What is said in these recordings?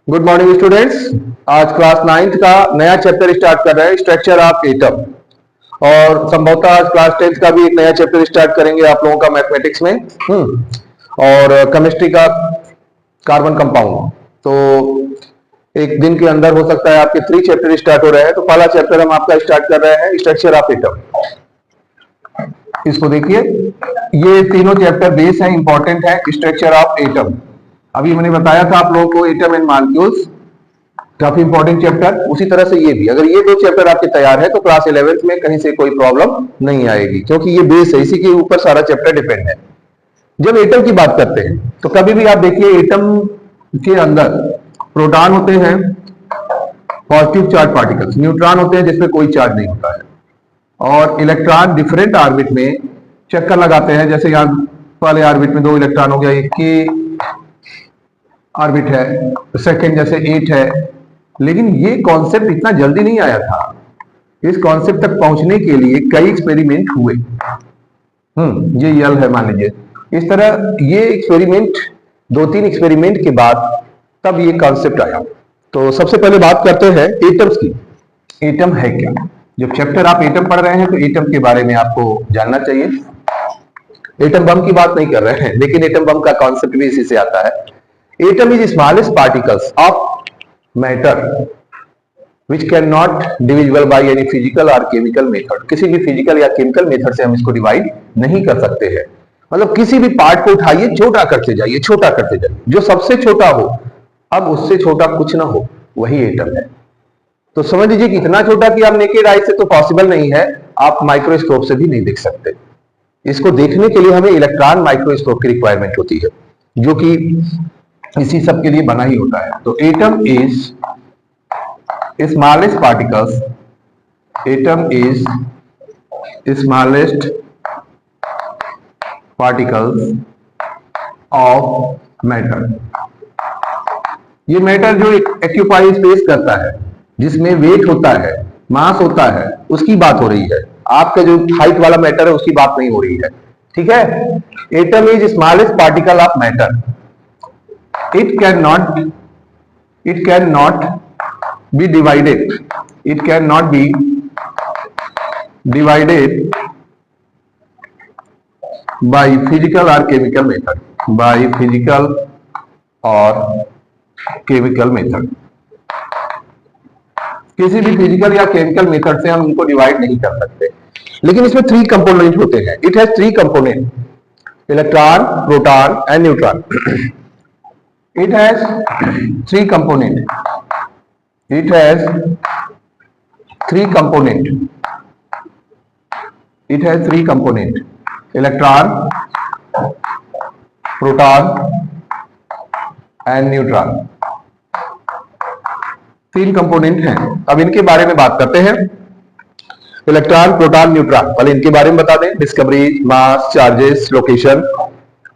Good morning students. आज class 9th का नया चैप्टर स्टार्ट कर रहे हैं, स्ट्रक्चर ऑफ एटम। और संभवतः आज क्लास 10th का भी एक नया चैप्टर स्टार्ट करेंगे आप लोगों का मैथमेटिक्स में और केमिस्ट्री का कार्बन कंपाउंड। तो एक दिन के अंदर हो सकता है आपके 3 चैप्टर स्टार्ट हो रहे हैं। तो पहला चैप्टर हम आपका स्टार्ट कर रहे हैं, स्ट्रक्चर ऑफ एटम। इसको देखिए, ये तीनों चैप्टर बेस है, इंपॉर्टेंट है। स्ट्रक्चर ऑफ एटम, अभी मैंने बताया था आप लोगों को एटम एंड मॉलिक्यूल्स, काफी इंपॉर्टेंट चैप्टर। उसी तरह से ये भी, अगर ये 2 चैप्टर आपके तैयार है तो क्लास 11th में कहीं से कोई प्रॉब्लम नहीं आएगी, क्योंकि ये बेस है, इसी के ऊपर सारा चैप्टर डिपेंड है। जब एटम की बात करते हैं तो कभी भी आप देखिए, एटम के अंदर प्रोटॉन होते हैं, पॉजिटिव चार्ज पार्टिकल्स, न्यूट्रॉन होते हैं जिसमें कोई चार्ज नहीं होता है, और इलेक्ट्रॉन डिफरेंट ऑर्बिट में चक्कर लगाते हैं। जैसे यहाँ वाले ऑर्बिट में 2 इलेक्ट्रॉन हो गया, एक की ऑर्बिट है, सेकंड जैसे 8 है। लेकिन ये कॉन्सेप्ट इतना जल्दी नहीं आया था। इस कॉन्सेप्ट तक पहुंचने के लिए कई एक्सपेरिमेंट हुए। ये यल है मान लीजिए, इस तरह ये एक्सपेरिमेंट 2-3 एक्सपेरिमेंट के बाद तब ये कॉन्सेप्ट आया। तो सबसे पहले बात करते हैं एटम्स की। एटम है क्या? जब चैप्टर आप एटम पढ़ रहे हैं तो एटम के बारे में आपको जानना चाहिए। एटम बम की बात नहीं कर रहे हैं, लेकिन एटम बम का कॉन्सेप्ट भी इसी से आता है। Atom is smallest particles of matter which cannot divisible by any physical or chemical method। किसी भी फिजिकल या केमिकल मेथड से हम इसको डिवाइड नहीं कर सकते हैं। मतलब किसी भी पार्ट को उठाइए, छोटा करते जाइए, छोटा करते जाइए, जो सबसे छोटा हो, अब उससे छोटा कुछ ना हो, वही एटम है। तो समझ लीजिए कि इतना छोटा कि आप नेकेड आई से तो पॉसिबल नहीं है, आप माइक्रोस्कोप से भी नहीं देख सकते। इसको देखने के लिए हमें इलेक्ट्रॉन माइक्रोस्कोप की रिक्वायरमेंट होती है, जो कि इसी सब के लिए बना ही होता है। तो atom is smallest particles, atom is smallest particles of matter. ये मैटर जो एक्यूपाई स्पेस करता है, जिसमें वेट होता है, मास होता है, उसकी बात हो रही है। आपका जो हाइट वाला मैटर है उसकी बात नहीं हो रही है, ठीक है। Atom is smallest particle of matter. It cannot be divided. It cannot be divided by physical or chemical method. By physical or chemical method. किसी भी फिजिकल या केमिकल मेथड से हम इनको डिवाइड नहीं कर सकते। लेकिन इसमें 3 कंपोनेंट होते हैं। It has 3 component, electron, proton and neutron. It has 3 component. It has 3 component. It has 3 component. Electron, proton and neutron. 3 component हैं। अब इनके बारे में बात करते हैं। इलेक्ट्रॉन, प्रोटॉन, न्यूट्रॉन, पहले इनके बारे में बता दें। डिस्कवरी, मास, चार्जेस, लोकेशन,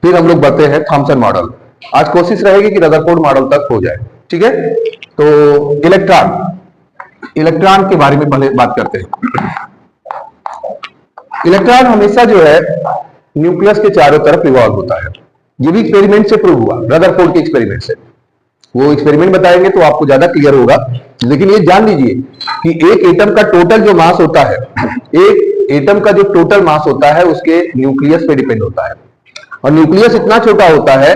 फिर हम लोग बढ़ते हैं थॉमसन मॉडल। आज कोशिश रहेगी कि रदरफोर्ड मॉडल तक हो जाए, ठीक है। तो इलेक्ट्रॉन के बारे में पहले बात करते हैं। इलेक्ट्रॉन हमेशा जो है न्यूक्लियस के चारों तरफ रिवॉल्व होता है। ये भी एक्सपेरिमेंट से प्रूव हुआ, रदरफोर्ड के एक्सपेरिमेंट से। वो एक्सपेरिमेंट बताएंगे तो आपको ज्यादा क्लियर होगा। लेकिन ये जान लीजिए कि एक एटम का टोटल जो मास होता है, एक एटम का जो टोटल मास होता है उसके न्यूक्लियस पे डिपेंड होता है। और न्यूक्लियस इतना छोटा होता है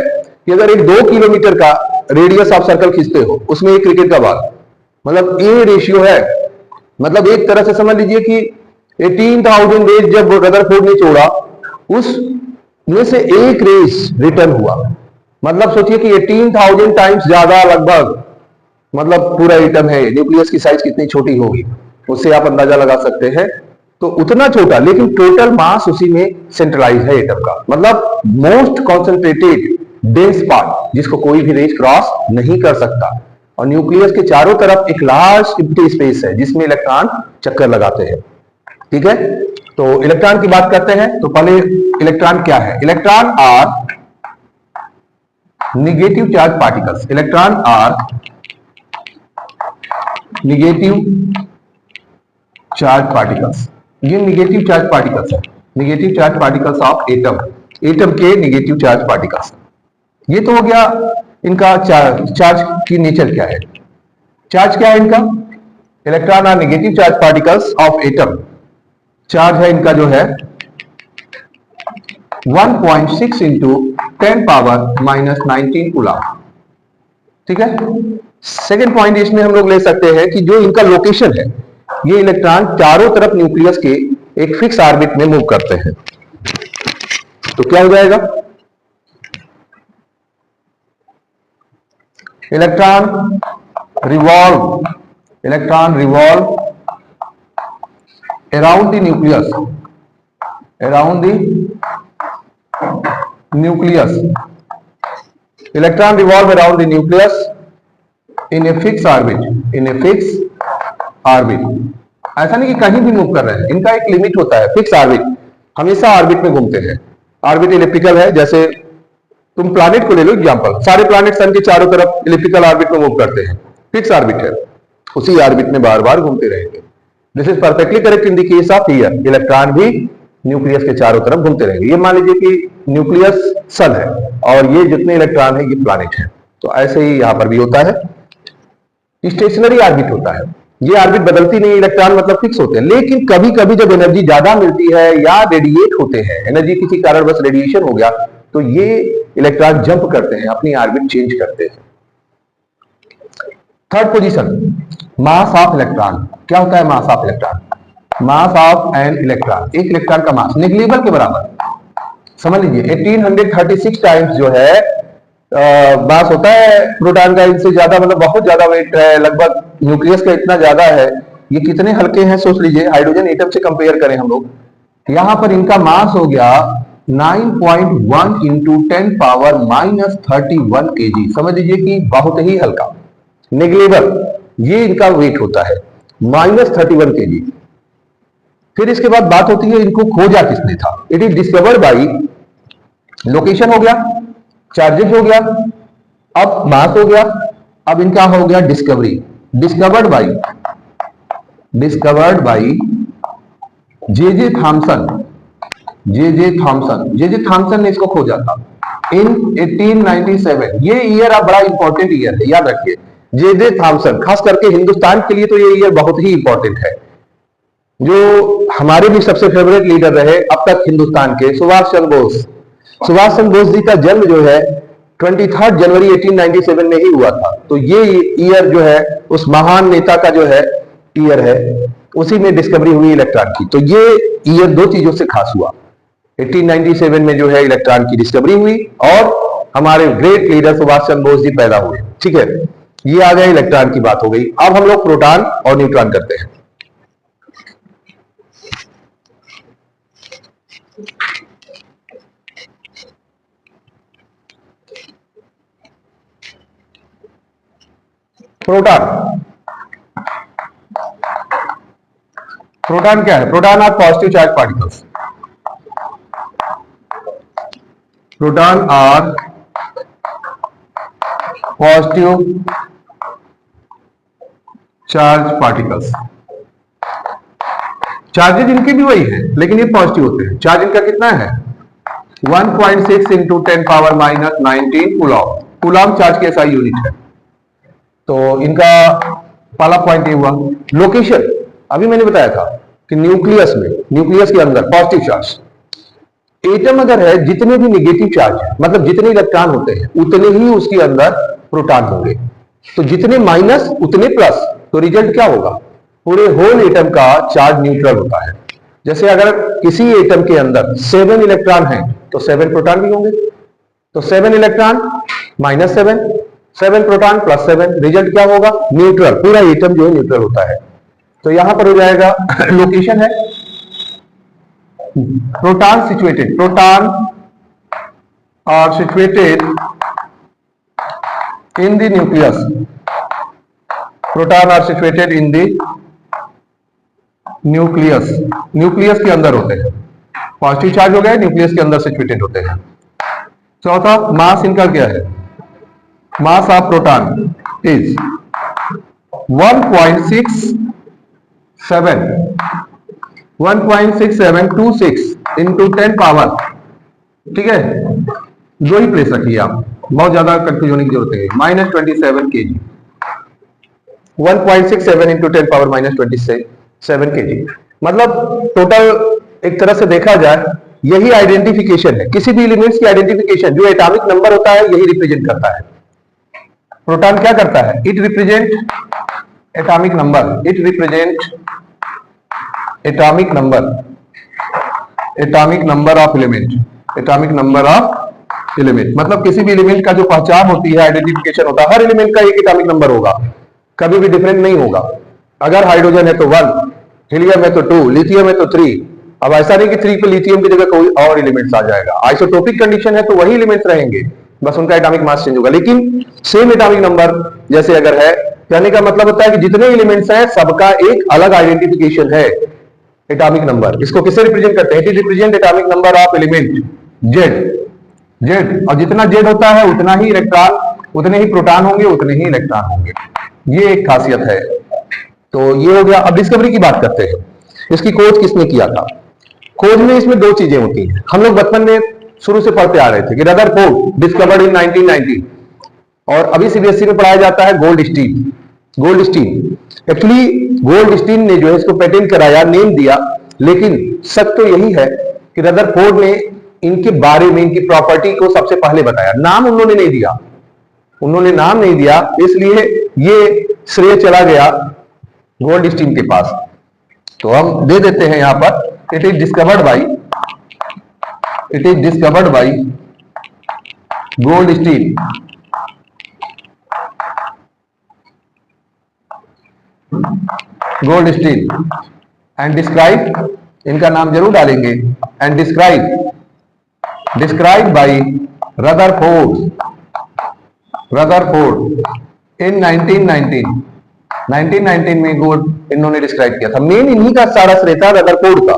कि अगर एक 2 किलोमीटर का रेडियस आप सर्कल खींचते हो, उसमें एक क्रिकेट का बॉल, मतलब ए रेशियो है। मतलब एक तरह से समझ लीजिए कि 18,000 रेज जब रदरफोर्ड ने छोड़ा, उसमें से एक रेस रिटर्न हुआ। मतलब सोचिए कि 18,000 टाइम्स ज्यादा लगभग, मतलब पूरा एटम है। न्यूक्लियस की साइज कितनी छोटी होगी उससे आप अंदाजा लगा सकते हैं। तो उतना छोटा, लेकिन टोटल मास उसी में सेंट्रलाइज है एटम का। मतलब मोस्ट कॉन्सेंट्रेटेड डेंस पार्ट, जिसको कोई भी रेस क्रॉस नहीं कर सकता। और न्यूक्लियस के चारों तरफ एक लार्ज एम्प्टी स्पेस है जिसमें इलेक्ट्रॉन चक्कर लगाते हैं, ठीक है। तो इलेक्ट्रॉन की बात करते हैं। तो पहले इलेक्ट्रॉन क्या है? Electron are negative charge particles. Electron are negative charge particles. ये नेगेटिव चार्ज पार्टिकल्स है, negative charge particles of atom. Atom के नेगेटिव चार्ज पार्टिकल्स। ये तो हो गया इनका चार्ज की नेचर क्या है, चार्ज क्या है इनका, electron are negative charge particles of atom, charge है इनका जो है 1.6 इंटू 10 पावर माइनस 19 कूलम। ठीक है। सेकेंड पॉइंट इसमें हम लोग ले सकते हैं कि जो इनका लोकेशन है, ये इलेक्ट्रॉन चारों तरफ न्यूक्लियस के एक फिक्स ऑर्बिट में मूव करते हैं। तो क्या हो जाएगा, electron revolve around the nucleus, electron revolve around the nucleus in a fix orbit. ऐसा नहीं कि कहीं भी मूव कर रहे हैं, इनका एक लिमिट होता है, फिक्स ऑर्बिट, हमेशा ऑर्बिट में घूमते हैं। ऑर्बिट इलिप्टिकल है, जैसे तुम प्लैनेट को ले लो एग्जांपल, सारे प्लैनेट सन के चारों तरफ इलिप्टिकल ऑर्बिट में मूव करते हैं, फिक्स ऑर्बिट है, उसी ऑर्बिट में बार बार घूमते रहेंगे। This is perfectly correct in the case of year, electron भी न्यूक्लियस के चारों तरफ घूमते रहेंगे। ये मान लीजिए कि न्यूक्लियस सन है और ये जितने इलेक्ट्रॉन है ये प्लैनेट है, तो ऐसे ही यहां पर भी होता है। स्टेशनरी ऑर्बिट होता है, ये ऑर्बिट बदलती नहीं, इलेक्ट्रॉन मतलब फिक्स होते हैं, लेकिन कभी कभी जब एनर्जी ज्यादा मिलती है या रेडिएट होते हैं, एनर्जी किसी कारण बस रेडिएशन हो गया, तो ये इलेक्ट्रॉन जंप करते हैं, अपनी ऑर्बिट चेंज करते हैं। Third position, mass of electron. क्या होता है mass of electron, mass of an electron, एक इलेक्ट्रॉन का मास निगलेबल के बराबर, समझ लीजिए 1836 टाइम्स जो है मास होता है प्रोटॉन का, इनसे ज्यादा, मतलब बहुत ज्यादा वेट है, लगभग न्यूक्लियस का इतना ज्यादा है। ये कितने हल्के हैं सोच लीजिए, हाइड्रोजन एटम से कंपेयर करें हम लोग, यहां पर इनका मास हो गया 9.1 इंटू 10 पावर माइनस 31 kg। समझ लीजिए कि बहुत ही हल्का, नेग्लेबल, ये इनका वेट होता है माइनस 31 kg। फिर इसके बाद बात होती है इनको खोजा किसने था, it is discovered by, location हो गया, चार्जेस हो गया, अब मास हो गया, अब इनका हो गया discovery, discovered by J Thomson ने इसको खोजा था इन 1897। ये ईयर अब बड़ा इंपॉर्टेंट ईयर है, याद रखिए, जे थॉमसन, खास करके हिंदुस्तान के लिए तो ये ईयर बहुत ही इंपॉर्टेंट है। जो हमारे भी सबसे फेवरेट लीडर रहे अब तक हिंदुस्तान के, सुभाष चंद्र बोस जी का जन्म जो है 23 जनवरी 1897 में ही हुआ था। तो ये ईयर जो है उस महान नेता का जो है ईयर है, उसी में डिस्कवरी हुई इलेक्ट्रॉन की। तो ये ईयर दो चीजों से खास हुआ, 1897 में जो है इलेक्ट्रॉन की डिस्कवरी हुई और हमारे ग्रेट लीडर सुभाष चंद्र बोस जी पैदा हुए। ठीक है, ये आ गया, इलेक्ट्रॉन की बात हो गई। अब हम लोग प्रोटॉन और न्यूट्रॉन करते हैं। प्रोटॉन क्या है, proton are positive charge particles, proton are positive charge particles. Charges इनके भी वही है, लेकिन ये पॉजिटिव होते हैं। चार्ज इनका कितना है 1.6 into 10 power minus 19 Coulomb. Coulomb charge की एसआई यूनिट है। तो इनका पहला पॉइंट ये हुआ। लोकेशन, अभी मैंने बताया था कि न्यूक्लियस में, न्यूक्लियस के अंदर पॉजिटिव चार्ज, एटम अगर है जितने भी नेगेटिव चार्ज है, मतलब जितने इलेक्ट्रॉन होते हैं उतने ही उसके अंदर प्रोटॉन होंगे। तो जितने माइनस उतने प्लस, तो रिजल्ट क्या होगा, पूरे होल एटम का चार्ज न्यूट्रल होता है। जैसे अगर किसी एटम के अंदर 7 इलेक्ट्रॉन है तो 7 प्रोटॉन भी होंगे। तो 7 electron minus 7 proton plus 7, result क्या होगा, न्यूट्रल, पूरा एटम जो है न्यूट्रल होता है। तो यहां पर हो जाएगा लोकेशन है proton situated, proton are situated in the nucleus, proton are situated in the nucleus, nucleus के अंदर होते हैं। पॉजिटिव चार्ज हो गए, न्यूक्लियस के अंदर सिचुएटेड होते हैं। चौथा, मास इनका क्या है, mass of proton is 1.6726 into 10 power, ठीक है, दो ही प्लेस रखिए आप, बहुत ज्यादा कंफ्यूज होने की जरूरत है। -27 kg, 1.67 इंटू 10 पावर -27 kg, मतलब टोटल एक तरह से देखा जाए यही आइडेंटिफिकेशन है। किसी भी एलिमेंट्स की आइडेंटिफिकेशन जो एटॉमिक नंबर होता है यही रिप्रेजेंट करता है। प्रोटॉन क्या करता है? It represent atomic number, it represent atomic number, atomic number of element, atomic number of element, मतलब किसी भी एलिमेंट का जो पहचान होती है, आइडेंटिफिकेशन होता है, हर एलिमेंट का एक एटॉमिक नंबर होगा, कभी भी डिफरेंट नहीं होगा। अगर हाइड्रोजन है तो 1, हीलियम है तो 2, लिथियम है तो 3। अब ऐसा नहीं कि 3 पे लिथियम की जगह कोई और एलिमेंट्स आ जाएगा। आइसोटोपिक कंडीशन है तो वही एलिमेंट्स रहेंगे, बस उनका एटॉमिक मास चेंज होगा, लेकिन सेम एटॉमिक नंबर जैसे अगर है, कहने का मतलब होता है कि जितने एलिमेंट्स हैं सबका एक अलग आइडेंटिफिकेशन है, एटॉमिक नंबर। इसको किससे रिप्रेजेंट करते हैं? It represent atomic number of element Z, Z, और जितना जेड होता है उतना ही इलेक्ट्रॉन, उतने ही प्रोटॉन होंगे, उतने ही इलेक्ट्रॉन होंगे। ये एक खासियत है। तो ये हो गया। अब डिस्कवरी की बात करते हैं। इसकी खोज किसने किया था? खोज में इसमें दो चीजें होती हैं। हम लोग बचपन में शुरू से पढ़ते आ रहे थे कि रदरफोर्ड डिस्कवर्ड इन 1919, और अभी सीबीएसई में पढ़ाया जाता है गोल्डस्टीन। गोल्डस्टीन एक्चुअली गोल्डस्टीन ने जो है इसको पेटेंट कराया, नेम दिया, लेकिन सच तो यही है कि रदरफोर्ड ने इनके बारे में, इनकी प्रॉपर्टी को सबसे पहले बताया। नाम उन्होंने नहीं दिया, उन्होंने नाम नहीं दिया, इसलिए ये श्रेय चला गया गोल्डस्टीन के पास। तो हम दे देते हैं यहां पर, it is discovered by, it is discovered by Goldstein, Goldstein and describe, इनका नाम जरूर डालेंगे, and describe, describe by Rutherford, Rutherford in 1919, 1919 में गोल्ड इन्होंने डिस्क्राइब किया था। मेन इन्हीं का सारा श्रेय था, रदरफोर्ड का।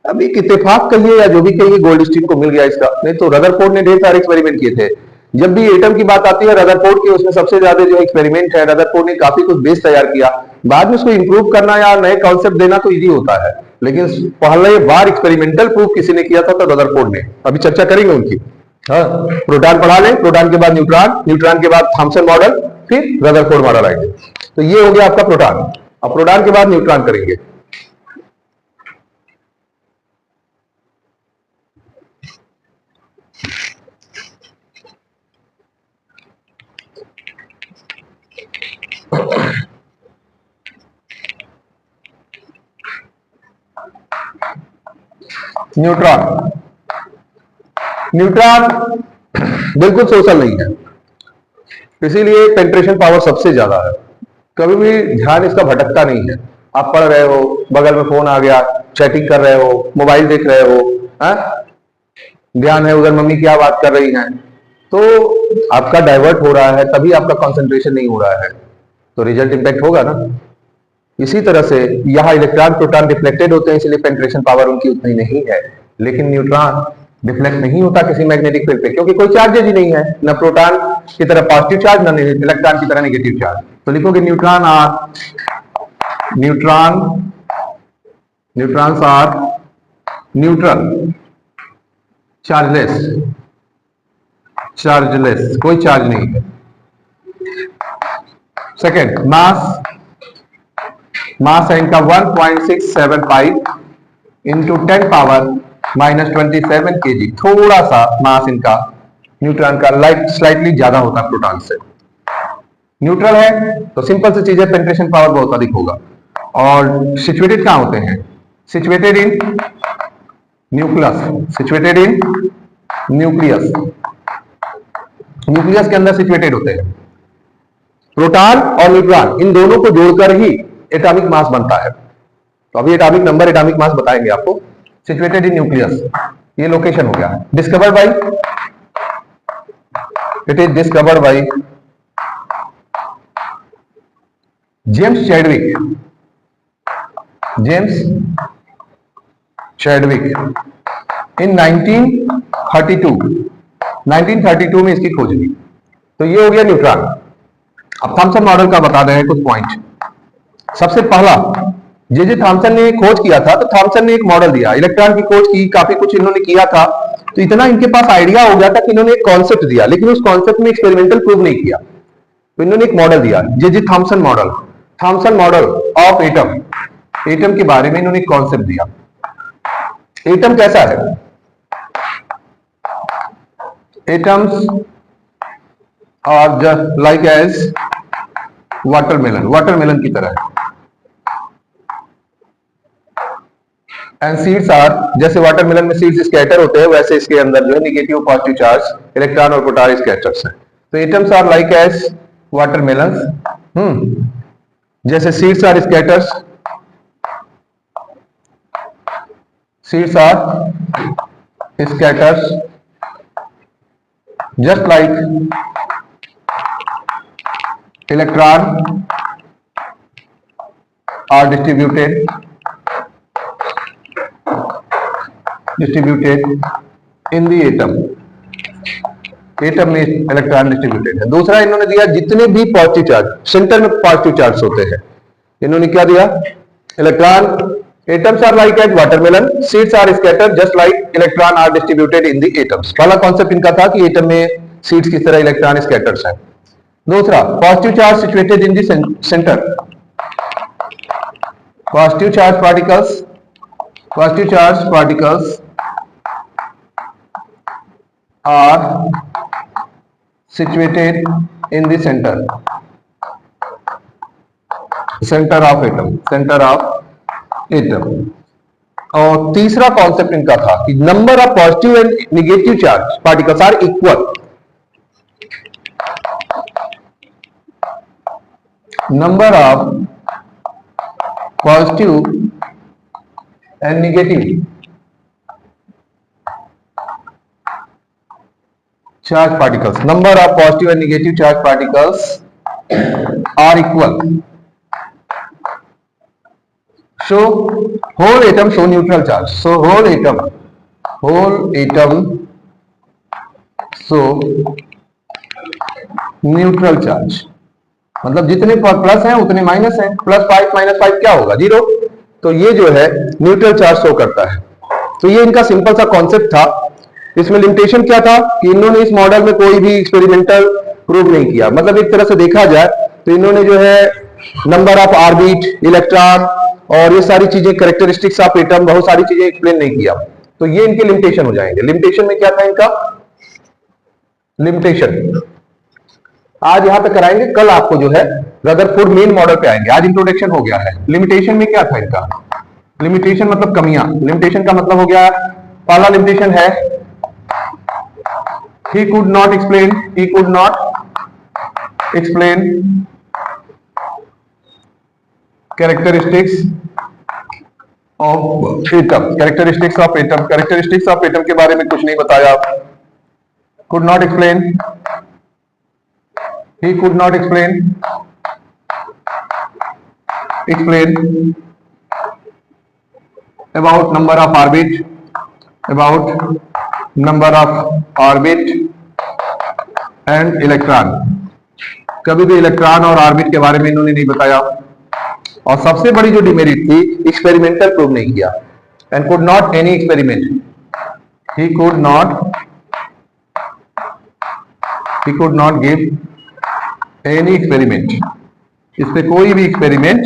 अभी इत्तेफाक कहिए या जो भी कहिए, गोल्डस्टीन को मिल गया इसका, नहीं तो रदरफोर्ड ने ढेर सारे एक्सपेरिमेंट किए थे। जब भी एटम की बात आती है रदरफोर्ड की, उसमें सबसे ज्यादा जो एक्सपेरिमेंट है, रदरफोर्ड ने काफी कुछ बेस तैयार किया। बाद में उसको इंप्रूव करना या नए कॉन्सेप्ट देना तो इजी होता है, लेकिन पहले बार एक्सपेरिमेंटल प्रूफ किसी ने किया था तो रदरफोर्ड ने। अभी चर्चा करेंगे उनकी। हाँ, प्रोटॉन पढ़ा लें, प्रोटॉन के बाद न्यूट्रॉन, न्यूट्रॉन के बाद थॉमसन मॉडल, फिर रदरफोर्ड मॉडल आएंगे। तो ये हो गया आपका प्रोटॉन। अब प्रोटॉन के बाद न्यूट्रॉन करेंगे। न्यूट्रॉन, न्यूट्रॉन बिल्कुल सोशल नहीं है, इसीलिए पेंट्रेशन पावर सबसे ज्यादा है। कभी भी ध्यान इसका भटकता नहीं है। आप पढ़ रहे हो, बगल में फोन आ गया, चैटिंग कर रहे हो, मोबाइल देख रहे हो, ध्यान है उधर मम्मी क्या बात कर रही हैं, तो आपका डाइवर्ट हो रहा है, तभी आपका कंसंट्रेशन नहीं हो रहा है, तो रिजल्ट इंपैक्ट होगा ना। इसी तरह से यहाँ इलेक्ट्रॉन प्रोटॉन डिफ्लेक्टेड होते हैं, इसलिए पेंट्रेशन पावर उनकी उतनी नहीं है। लेकिन न्यूट्रॉन डिफ्लेक्ट नहीं होता किसी मैग्नेटिक फील्ड पे, क्योंकि कोई चार्जेज ही नहीं है, न प्रोटॉन की तरह पॉजिटिव चार्ज, न इलेक्ट्रॉन की तरह नेगेटिव चार्ज। तो लिखोगे neutron are, neutron, neutrons are neutral, chargeless, chargeless, कोई चार्ज नहीं है। सेकेंड, मास, मास है इनका 1.675 इंटू 10 पावर -27 kg। थोड़ा सा मास इनका न्यूट्रॉन का स्लाइटली ज्यादा होता है प्रोटॉन से। न्यूट्रल है तो सिंपल सी चीज है, पेंट्रेशन पावर बहुत अधिक होगा। और सिचुएटेड कहां होते हैं? Situated in nucleus, situated in nucleus, nucleus के अंदर सिचुएटेड होते हैं। प्रोटॉन और न्यूट्रॉन इन दोनों को जोड़कर ही एटॉमिक मास बनता है। तो अभी एटॉमिक नंबर, एटॉमिक मास बताएंगे आपको। सिचुएटेड इन न्यूक्लियस, ये लोकेशन हो गया। Discovered by, it is discovered by James Chadwick, James Chadwick in 1932, 1932 में इसकी खोज हुई। तो ये हो गया न्यूट्रॉन। अब थॉमसन मॉडल का बता रहे हैं कुछ पॉइंट। सबसे पहला जे थॉमसन ने खोज किया था, तो थॉमसन ने एक मॉडल दिया, इलेक्ट्रॉन की खोज की, काफी कुछ इन्होंने किया था। तो इतना इनके पास आइडिया हो गया था कि इन्होंने एक कॉन्सेप्ट दिया, लेकिन उस कॉन्सेप्ट में एक्सपेरिमेंटल प्रूव नहीं किया। तो इन्होंने एक मॉडल दिया, J Thomson model, Thomson model of atom. Atom के बारे में इन्होंने एक कॉन्सेप्ट दिया। एटम कैसा है? Atoms are just like as watermelon, watermelon की तरह है। एंड सीड्स आर, जैसे वाटरमेलन में सीड्स स्कैटर होते हैं, वैसे इसके अंदर जो है निगेटिव पॉजिटिव चार्ज इलेक्ट्रॉन और प्रोटॉन स्कैटर्स है। तो atoms are like as watermelons, जैसे seeds are scatters, seeds are scatters just like electron are distributed in the atom. Atom में इलेक्ट्रॉन डिस्ट्रीब्यूटेड है। दूसरा इन्होंने दिया, जितने भी पॉजिटिव चार्ज, सेंटर में पॉजिटिव चार्ज होते हैं, इन्होंने क्या दिया? Electron, atoms are like as watermelon, seeds are scattered just like electron are distributed in the atoms. पहला कॉन्सेप्ट इनका था कि एटम में सीड्स की तरह इलेक्ट्रॉन स्कैटर्स है। दूसरा, positive charge situated in the centre, positive charge particles, positive charge particles are situated in the center of atom, center of atom। और तीसरा कॉन्सेप्ट इनका था कि number of positive and negative charge particles are equal, number of positive and negative charge particles, number of positive and negative charge particles are equal, so whole atom show neutral charge, so whole atom show neutral charge, मतलब जितने plus हैं उतने minus हैं, +5 -5 क्या होगा? 0। तो ये जो है न्यूट्रल चार्ज शो करता है। तो ये इनका सिंपल सा कॉन्सेप्ट था। इसमें लिमिटेशन क्या था कि इन्होंने इस मॉडल में कोई भी एक्सपेरिमेंटल प्रूव नहीं किया। मतलब एक तरह से देखा जाए तो इन्होंने जो है नंबर ऑफ ऑर्बिट, इलेक्ट्रॉन और ये सारी चीजें, कैरेक्टरिस्टिक्स ऑफ एटम, बहुत सारी चीजें एक्सप्लेन नहीं किया। तो ये इनके लिमिटेशन हो जाएंगे। लिमिटेशन में क्या था इनका? लिमिटेशन आज यहां पे कराएंगे, कल आपको जो है रदरफोर्ड मेन मॉडल पे आएंगे। आज इंट्रोडक्शन हो गया है। लिमिटेशन में क्या था इनका? लिमिटेशन मतलब कमियां। लिमिटेशन का मतलब हो गया, पहला लिमिटेशन है he could not explain characteristics of atom, characteristics of atom के बारे में कुछ नहीं बताया। could not explain, he could not explain about number of orbit and electron, कभी भी इलेक्ट्रॉन और ऑर्बिट के बारे में इन्होंने नहीं बताया। और सबसे बड़ी जो डिमेरिट थी, एक्सपेरिमेंटल प्रूव नहीं किया। And could not any experiment, he could not give any experiment, इस पे कोई भी एक्सपेरिमेंट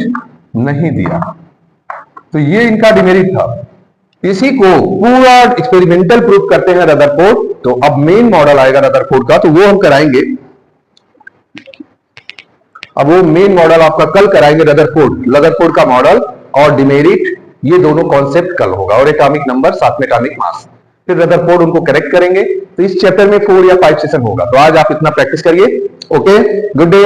नहीं दिया। तो ये इनका डिमेरिट था। इसी को पूरा एक्सपेरिमेंटल प्रूफ करते हैं रदरफोर्ड। तो अब मेन मॉडल आएगा रदरफोर्ड का, तो वो हम कराएंगे। अब वो मेन मॉडल आपका कल कराएंगे, रदरफोर्ड का मॉडल और डिमेरिट, ये दोनों कॉन्सेप्ट कल होगा। और एटॉमिक नंबर, साथ में एटॉमिक मास, फिर रदरफोर्ड उनको करेक्ट करेंगे। तो इस चैप्टर में 4 या 5 सेशन होगा। तो आज आप इतना प्रैक्टिस करिए। Okay, good day.